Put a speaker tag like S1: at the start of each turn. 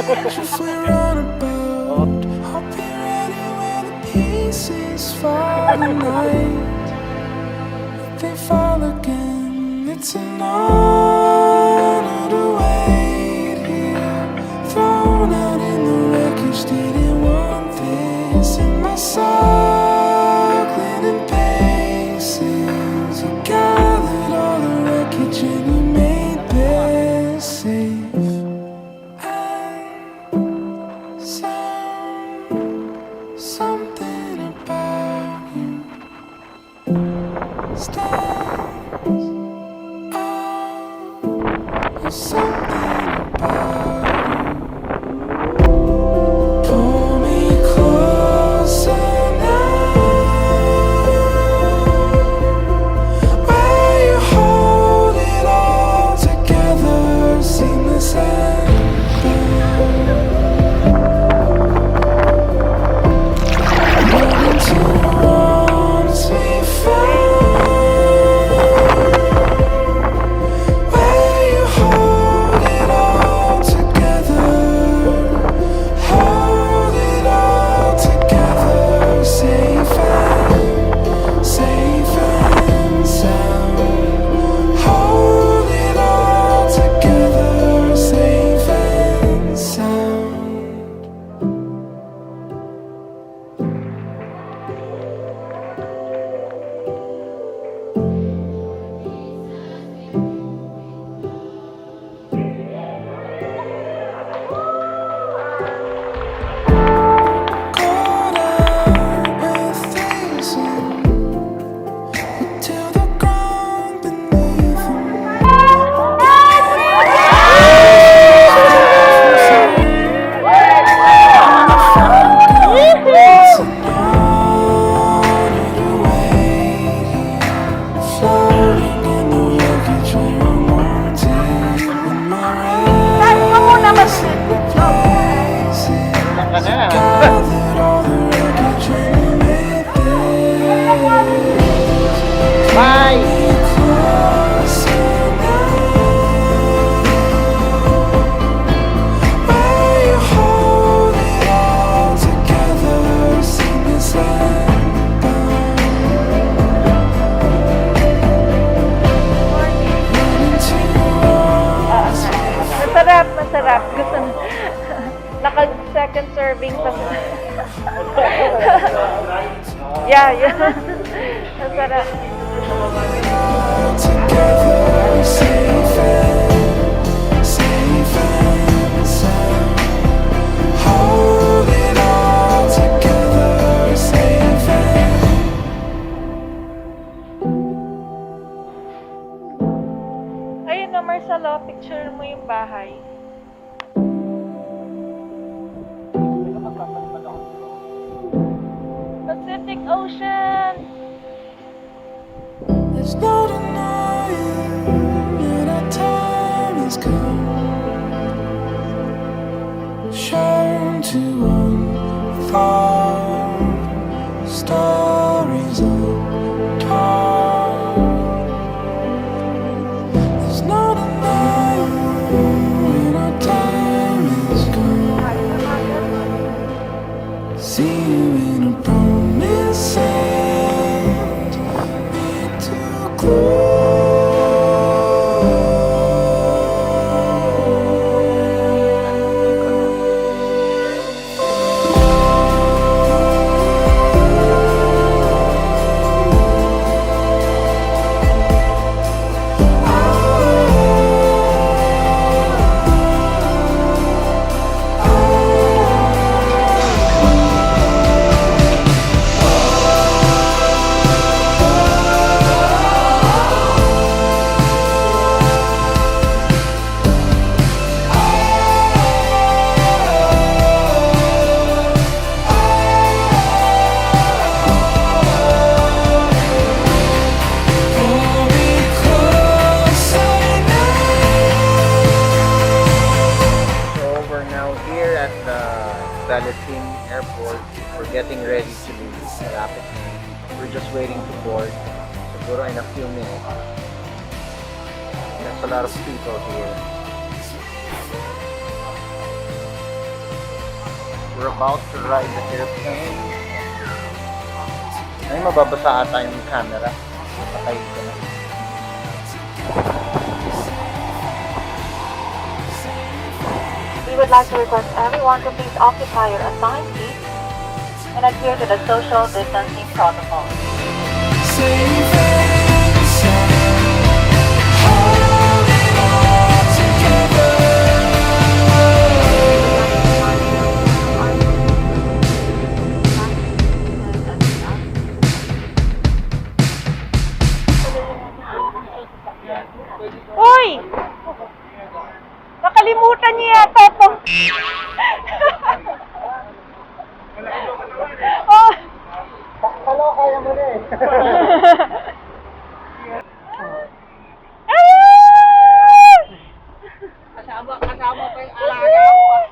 S1: If we run about, I'll be ready when the pieces fall tonight. If they fall again, it's an honor to wait here. Thrown out in the wreckage, didn't want this in my circling and paces. You gathered all the wreckage and you made this safe. Something about you stands out. Something about you. Pull me closer now. Where you hold it all together, seamless and
S2: masarap. Gusto naka-second serving pa. Yeah. Masarap. Ayun na, Marcelo, picture mo yung bahay. Pacific Ocean!
S1: There's no denying that our time has come. Shown to unfold stories untold. There's no denying when our time is gone. See you in a promised land, made too close.
S3: Balesin Airport. We're getting ready to leave. Malapit na. We're just waiting to board. Siguro in a few minutes. There's a lot of people here. We're about to ride the airplane. Ay, mababasa ata yung camera. Patay ko na.
S4: We would like to request everyone to please occupy your assigned seats and adhere to the social distancing protocol.
S1: Safe and sound, holding on together.
S2: Uy! Nakalimutan niya yata ito. Oh!
S3: Hello, kaya mo na eh.
S2: Ayun!
S3: Kasama pa yung alaga mo.